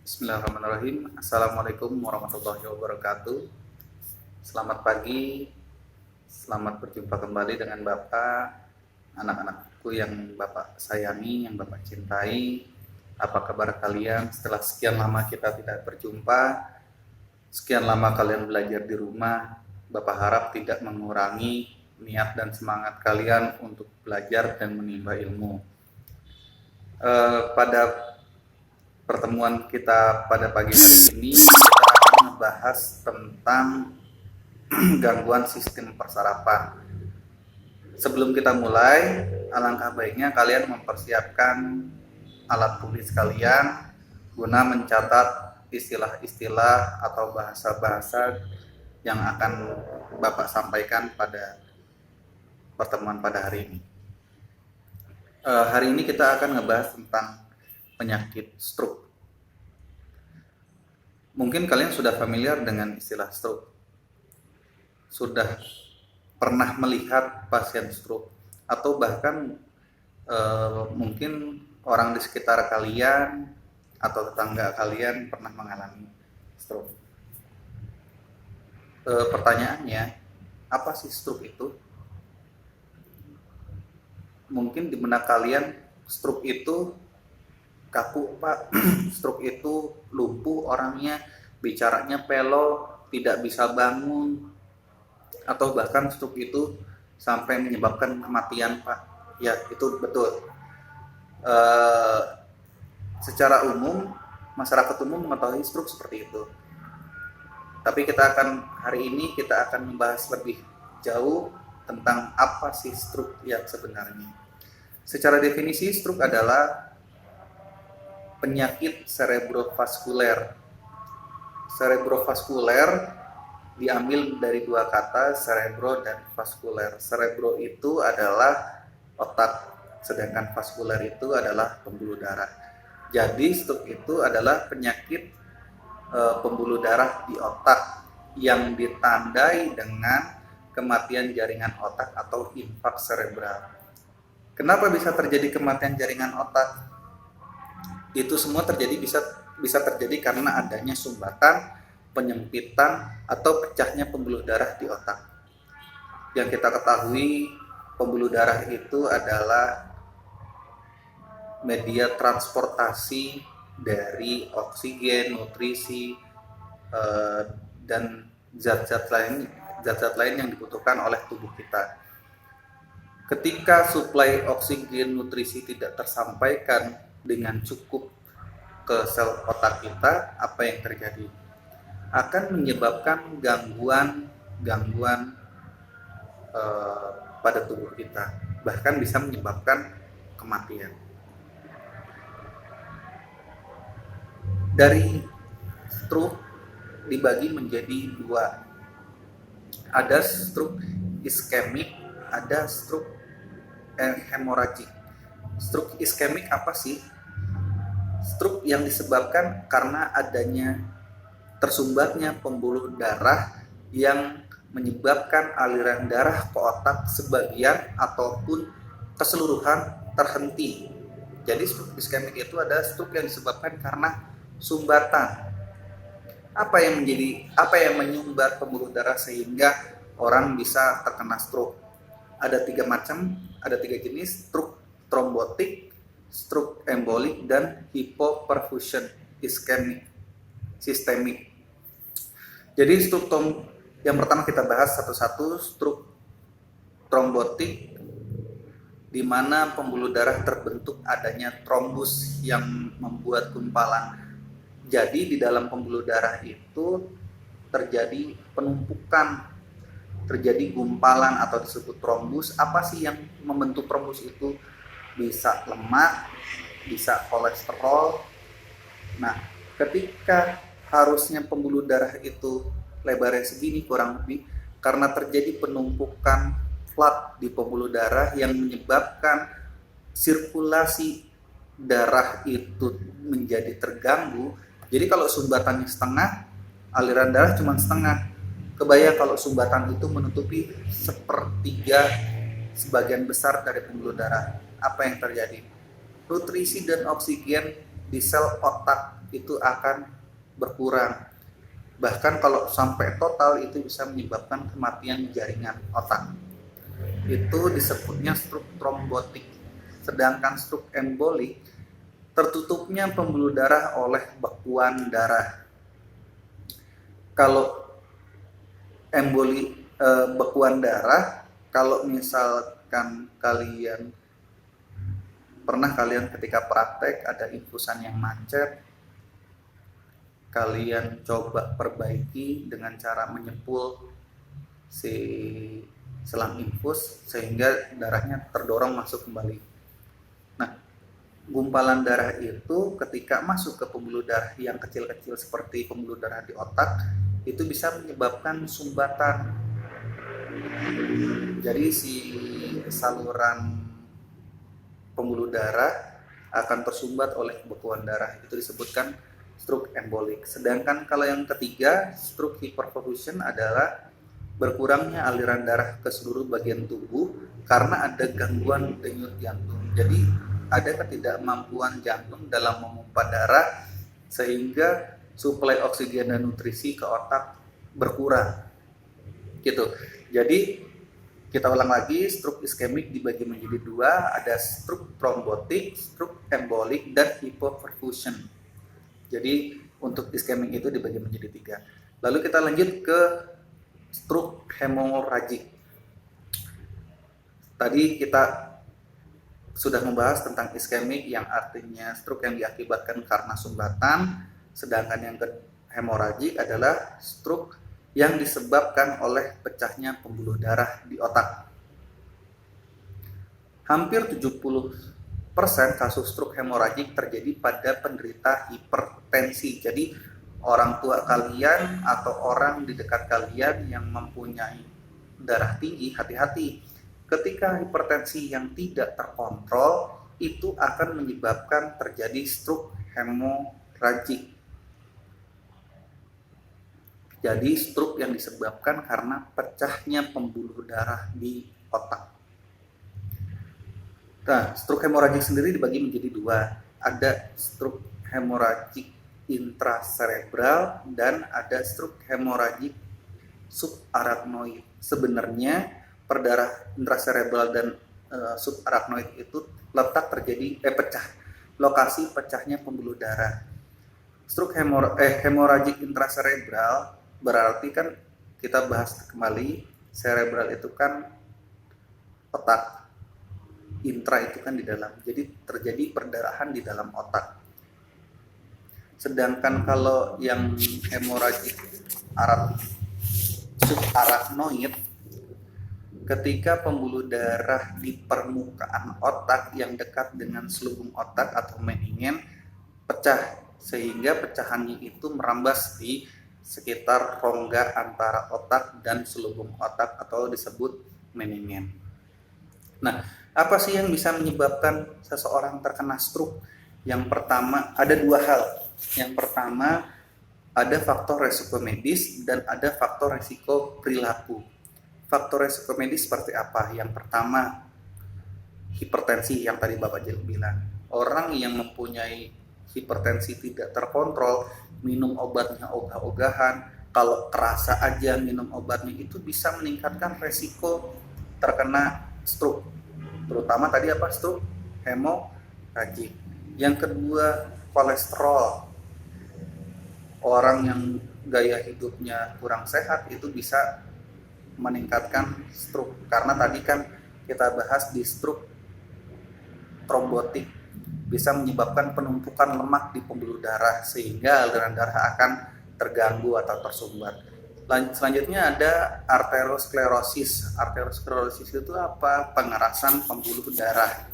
Bismillahirrahmanirrahim. Assalamualaikum warahmatullahi wabarakatuh. Selamat pagi, selamat berjumpa kembali dengan Bapak, anak-anakku yang Bapak sayangi, yang Bapak cintai. Apa kabar kalian? Setelah sekian lama kita tidak berjumpa, sekian lama kalian belajar di rumah, Bapak harap tidak mengurangi niat dan semangat kalian untuk belajar dan menimba ilmu. Pada pertemuan kita pada pagi hari ini kita akan membahas tentang gangguan sistem persarapan. Sebelum kita mulai, alangkah baiknya kalian mempersiapkan alat tulis kalian guna mencatat istilah-istilah atau bahasa-bahasa yang akan Bapak sampaikan pada pertemuan pada hari ini. Hari ini kita akan ngebahas tentang penyakit stroke. Mungkin kalian sudah familiar dengan istilah stroke. Sudah pernah melihat pasien stroke atau bahkan mungkin orang di sekitar kalian atau tetangga kalian pernah mengalami stroke. Pertanyaannya, apa sih stroke itu? Mungkin di benak kalian stroke itu kaku, Pak. Stroke itu lumpuh orangnya, bicaranya pelo, tidak bisa bangun, atau bahkan stroke itu sampai menyebabkan kematian, Pak. Ya, itu betul. Secara umum, masyarakat umum mengetahui stroke seperti itu. Tapi hari ini kita akan membahas lebih jauh tentang apa sih stroke yang sebenarnya. Secara definisi, stroke adalah penyakit cerebrovaskuler. Cerebrovaskuler diambil dari dua kata, cerebro dan vaskuler. Cerebro itu adalah otak, sedangkan vaskuler itu adalah pembuluh darah. Jadi stroke itu adalah penyakit pembuluh darah di otak yang ditandai dengan kematian jaringan otak atau infak cerebral. Kenapa bisa terjadi kematian jaringan otak? Itu semua bisa terjadi karena adanya sumbatan, penyempitan, atau pecahnya pembuluh darah di otak. Yang kita ketahui, pembuluh darah itu adalah media transportasi dari oksigen, nutrisi, dan zat-zat lain yang dibutuhkan oleh tubuh kita. Ketika suplai oksigen, nutrisi tidak tersampaikan dengan cukup ke sel otak kita, apa yang terjadi? Akan menyebabkan gangguan pada tubuh kita, bahkan bisa menyebabkan kematian. Dari stroke dibagi menjadi dua, ada stroke iskemik, ada stroke hemoragik. Stroke iskemik apa sih? Stroke yang disebabkan karena adanya tersumbatnya pembuluh darah yang menyebabkan aliran darah ke otak sebagian ataupun keseluruhan terhenti. Jadi stroke iskemik itu ada stroke yang disebabkan karena sumbatan. Apa yang menyumbat pembuluh darah sehingga orang bisa terkena stroke? Ada tiga jenis: stroke trombotik, stroke embolik, dan hipoperfusion iskemik sistemik. Jadi stroke yang pertama kita bahas satu-satu. Stroke trombotik, di mana pembuluh darah terbentuk adanya trombus yang membuat gumpalan. Jadi di dalam pembuluh darah itu terjadi penumpukan, terjadi gumpalan atau disebut trombus. Apa sih yang membentuk trombus itu? Bisa lemak, bisa kolesterol. Nah, ketika harusnya pembuluh darah itu lebarnya segini kurang lebih, karena terjadi penumpukan flat di pembuluh darah yang menyebabkan sirkulasi darah itu menjadi terganggu. Jadi kalau sumbatannya setengah, aliran darah cuma setengah. Kebayang kalau sumbatan itu menutupi sepertiga sebagian besar dari pembuluh darah. Apa yang terjadi? Nutrisi dan oksigen di sel otak itu akan berkurang. Bahkan kalau sampai total itu bisa menyebabkan kematian jaringan otak. Itu disebutnya stroke trombotik. Sedangkan stroke embolik, tertutupnya pembuluh darah oleh bekuan darah. Kalau bekuan darah, kalau misalkan kalian ketika praktek ada infusan yang macet, kalian coba perbaiki dengan cara menyepul si selang infus sehingga darahnya terdorong masuk kembali. Nah, gumpalan darah itu ketika masuk ke pembuluh darah yang kecil-kecil seperti pembuluh darah di otak, itu bisa menyebabkan sumbatan. Jadi si saluran pembuluh darah akan tersumbat oleh bekuan darah. Itu disebutkan stroke embolik. Sedangkan kalau yang ketiga, stroke hyperperfusion adalah berkurangnya aliran darah ke seluruh bagian tubuh karena ada gangguan denyut jantung. Jadi ada ketidakmampuan jantung dalam memompa darah sehingga suplai oksigen dan nutrisi ke otak berkurang. Gitu. Jadi kita ulang lagi, stroke iskemik dibagi menjadi dua, ada stroke trombotik, stroke embolik, dan hypoperfusion. Jadi untuk iskemik itu dibagi menjadi tiga. Lalu kita lanjut ke stroke hemoragik. Tadi kita sudah membahas tentang iskemik yang artinya stroke yang diakibatkan karena sumbatan, sedangkan yang hemoragik adalah stroke yang disebabkan oleh pecahnya pembuluh darah di otak. Hampir 70% kasus stroke hemoragik terjadi pada penderita hipertensi. Jadi orang tua kalian atau orang di dekat kalian yang mempunyai darah tinggi, hati-hati. Ketika hipertensi yang tidak terkontrol, itu akan menyebabkan terjadi stroke hemoragik. Jadi stroke yang disebabkan karena pecahnya pembuluh darah di otak. Nah, stroke hemoragik sendiri dibagi menjadi dua. Ada stroke hemoragik intracerebral dan ada stroke hemoragik subarachnoid. Sebenarnya perdarah intracerebral dan subarachnoid itu lokasi pecahnya pembuluh darah. Stroke hemoragik intracerebral berarti kan kita bahas kembali, cerebral itu kan otak, intra itu kan di dalam, jadi terjadi perdarahan di dalam otak. Sedangkan kalau yang hemoragik subarachnoid, ketika pembuluh darah di permukaan otak yang dekat dengan selubung otak atau meningen pecah, sehingga pecahannya itu merambas di sekitar rongga antara otak dan selubung otak atau disebut meningen. Nah, apa sih yang bisa menyebabkan seseorang terkena stroke? Yang pertama, ada dua hal. Yang pertama, ada faktor resiko medis dan ada faktor resiko perilaku. Faktor resiko medis seperti apa? Yang pertama, hipertensi yang tadi Bapak Jil bilang. Orang yang mempunyai hipertensi tidak terkontrol, minum obatnya ogah-ogahan, kalau terasa aja minum obatnya itu bisa meningkatkan resiko terkena stroke. Terutama tadi apa? Stroke hemoragik. Yang kedua, kolesterol. Orang yang gaya hidupnya kurang sehat itu bisa meningkatkan stroke. Karena tadi kan kita bahas di stroke trombotik bisa menyebabkan penumpukan lemak di pembuluh darah sehingga aliran darah akan terganggu atau tersumbat. Selanjutnya ada arteriosklerosis. Arteriosklerosis itu apa? Pengerasan pembuluh darah.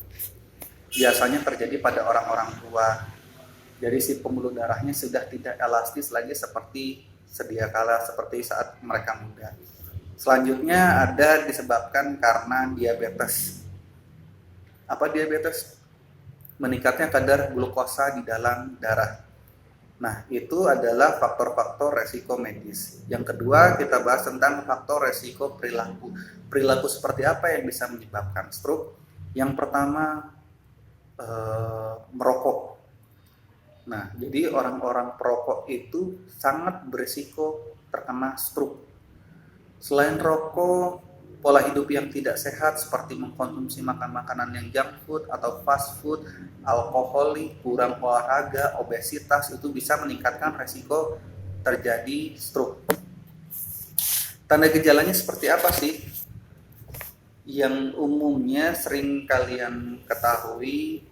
Biasanya terjadi pada orang-orang tua. Jadi si pembuluh darahnya sudah tidak elastis lagi seperti sedia kala, seperti saat mereka muda. Selanjutnya ada disebabkan karena diabetes. Apa diabetes? Meningkatnya kadar glukosa di dalam darah. Nah, itu adalah faktor-faktor resiko medis. Yang kedua, kita bahas tentang faktor resiko perilaku. Perilaku seperti apa yang bisa menyebabkan stroke? Yang pertama, merokok. Nah, jadi orang-orang perokok itu sangat berisiko terkena stroke. Selain rokok, pola hidup yang tidak sehat seperti mengkonsumsi makanan yang junk food atau fast food, alkoholik, kurang olahraga, obesitas itu bisa meningkatkan resiko terjadi stroke. Tanda gejalanya seperti apa sih? Yang umumnya sering kalian ketahui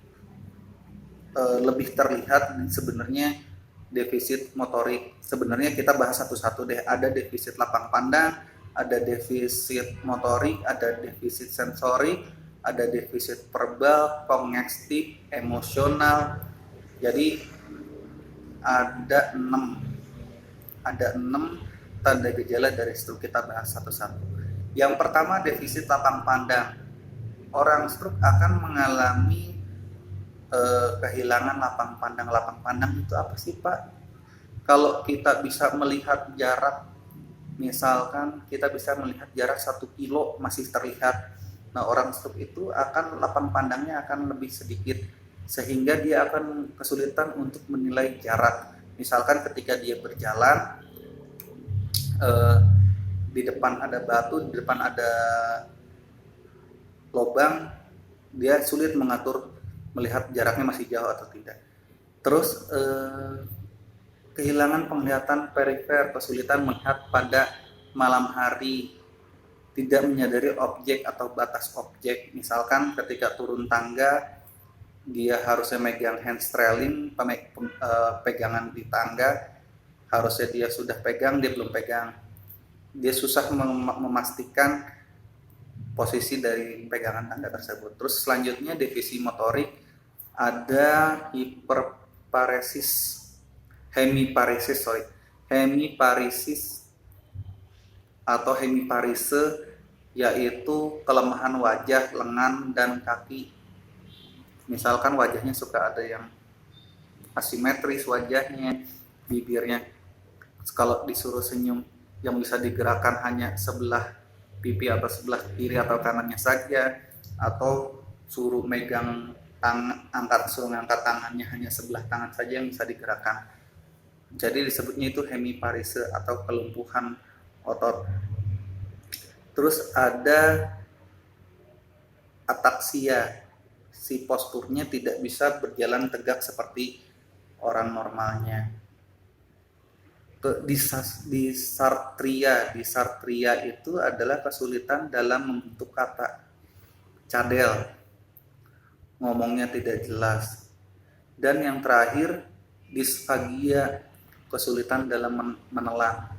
lebih terlihat sebenarnya defisit motorik. Sebenarnya kita bahas satu-satu deh. Ada defisit lapang pandang, ada defisit motorik, ada defisit sensorik, ada defisit verbal, kognitif, emosional. Jadi ada 6 tanda gejala dari stroke. Kita bahas satu-satu. Yang pertama, defisit lapang pandang. Orang stroke akan mengalami kehilangan lapang pandang. Lapang pandang itu apa sih, Pak? Kalau kita bisa melihat jarak, misalkan kita bisa melihat jarak 1 kilo masih terlihat. Nah, orang stroke itu akan lapang pandangnya akan lebih sedikit, sehingga dia akan kesulitan untuk menilai jarak. Misalkan ketika dia berjalan, di depan ada batu, di depan ada lubang, dia sulit mengatur melihat jaraknya masih jauh atau tidak. Terus kehilangan penglihatan perifer, kesulitan melihat pada malam hari, tidak menyadari objek atau batas objek. Misalkan ketika turun tangga, dia harusnya megang handstrailing, pegangan di tangga, harusnya dia sudah pegang, dia belum pegang. Dia susah memastikan posisi dari pegangan tangga tersebut. Terus selanjutnya defisit motorik, ada hemiparesis atau hemiparise, yaitu kelemahan wajah, lengan, dan kaki. Misalkan wajahnya suka ada yang asimetris wajahnya, bibirnya kalau disuruh senyum yang bisa digerakkan hanya sebelah pipi atau sebelah kiri atau kanannya saja, atau suruh megang suruh ngangkat tangannya hanya sebelah tangan saja yang bisa digerakkan. Jadi disebutnya itu hemiparise atau kelumpuhan otot. Terus ada ataksia, si posturnya tidak bisa berjalan tegak seperti orang normalnya. Dysarthria itu adalah kesulitan dalam membentuk kata, cadel, ngomongnya tidak jelas. Dan yang terakhir, disfagia, kesulitan dalam menelan.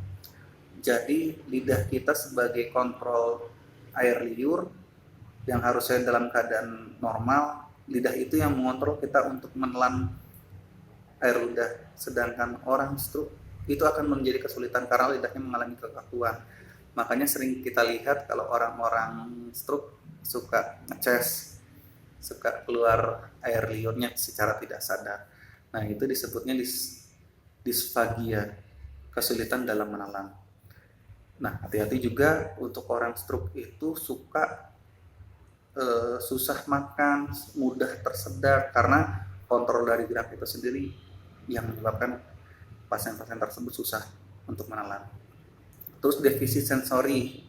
Jadi lidah kita sebagai kontrol air liur yang harusnya dalam keadaan normal, lidah itu yang mengontrol kita untuk menelan air lidah. Sedangkan orang stroke itu akan menjadi kesulitan karena lidahnya mengalami kekakuan. Makanya sering kita lihat kalau orang-orang stroke suka ngeces, suka keluar air liurnya secara tidak sadar. Nah, itu disebutnya disfagia, kesulitan dalam menelan. Nah, hati-hati juga untuk orang stroke itu suka susah makan, mudah tersedak karena kontrol dari gerak itu sendiri yang menyebabkan pasien-pasien tersebut susah untuk menelan. Terus defisit sensori,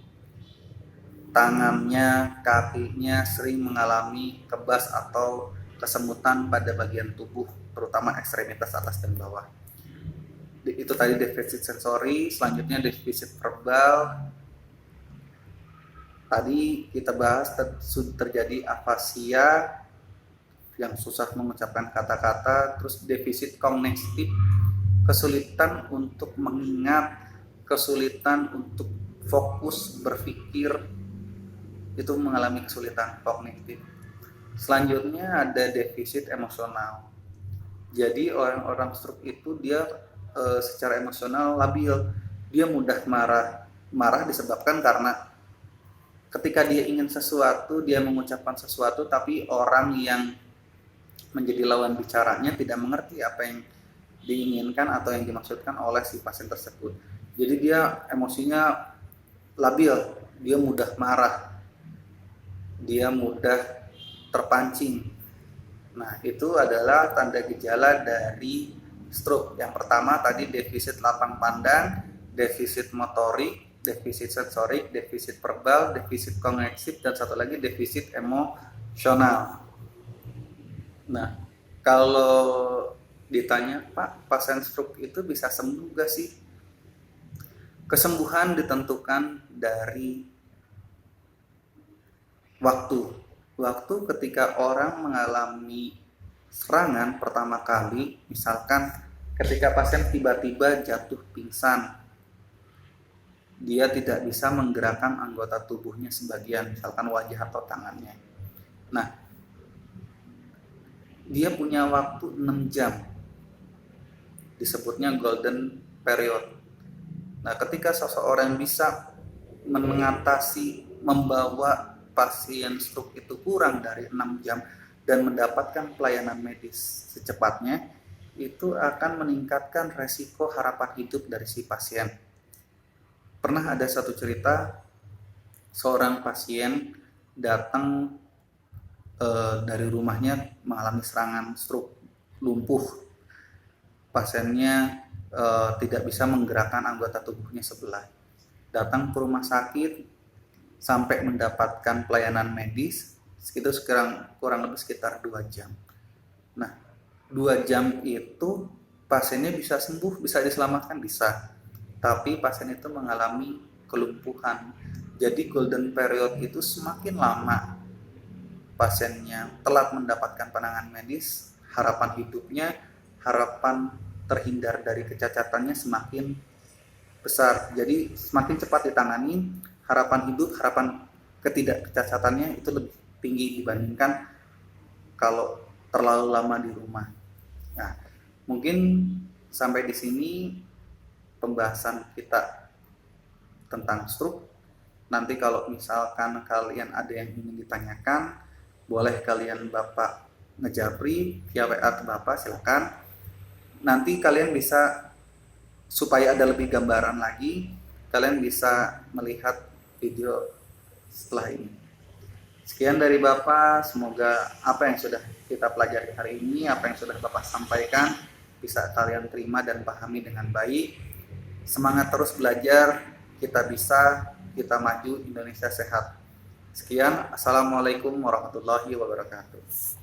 tangannya, kakinya sering mengalami kebas atau kesemutan pada bagian tubuh, terutama ekstremitas atas dan bawah. Itu tadi defisit sensori. Selanjutnya defisit verbal. Tadi kita bahas terjadi afasia yang susah mengucapkan kata-kata. Terus defisit kognitif, kesulitan untuk mengingat, kesulitan untuk fokus berpikir, itu mengalami kesulitan kognitif. Selanjutnya ada defisit emosional. Jadi orang-orang stroke itu dia secara emosional labil, dia mudah marah disebabkan karena ketika dia ingin sesuatu, dia mengucapkan sesuatu, tapi orang yang menjadi lawan bicaranya tidak mengerti apa yang diinginkan atau yang dimaksudkan oleh si pasien tersebut. Jadi dia emosinya labil, dia mudah marah, dia mudah terpancing. Nah, itu adalah tanda gejala dari stroke. Yang pertama tadi defisit lapang pandang, defisit motorik, defisit sensorik, defisit verbal, defisit kognitif, dan satu lagi defisit emosional. Nah, kalau ditanya, Pak, pasien stroke itu bisa sembuh gak sih? Kesembuhan ditentukan dari waktu. Waktu ketika orang mengalami serangan pertama kali, misalkan ketika pasien tiba-tiba jatuh pingsan, dia tidak bisa menggerakkan anggota tubuhnya sebagian, misalkan wajah atau tangannya. Nah, dia punya waktu 6 jam, disebutnya golden period. Nah, ketika seseorang bisa mengatasi, membawa pasien stroke itu kurang dari 6 jam dan mendapatkan pelayanan medis secepatnya, itu akan meningkatkan resiko harapan hidup dari si pasien. Pernah ada satu cerita, seorang pasien datang dari rumahnya mengalami serangan stroke, lumpuh. Pasiennya tidak bisa menggerakkan anggota tubuhnya sebelah. Datang ke rumah sakit, sampai mendapatkan pelayanan medis sekitar kurang lebih sekitar 2 jam. Nah, 2 jam itu pasiennya bisa sembuh, bisa diselamatkan, bisa. Tapi pasien itu mengalami kelumpuhan. Jadi golden period itu semakin lama pasiennya telat mendapatkan penanganan medis, harapan hidupnya, harapan terhindar dari kecacatannya semakin besar. Jadi semakin cepat ditangani, harapan hidup, harapan ketidakkecacatannya itu lebih tinggi dibandingkan kalau terlalu lama di rumah. Nah, mungkin sampai di sini pembahasan kita tentang stroke. Nanti kalau misalkan kalian ada yang ingin ditanyakan, boleh kalian Bapak ngejapri via WA ke Bapak, silakan. Nanti kalian bisa, supaya ada lebih gambaran lagi, kalian bisa melihat video setelah ini. Sekian dari Bapak, semoga apa yang sudah kita pelajari hari ini, apa yang sudah Bapak sampaikan, bisa kalian terima dan pahami dengan baik. Semangat terus belajar, kita bisa, kita maju, Indonesia sehat. Sekian, Assalamualaikum warahmatullahi wabarakatuh.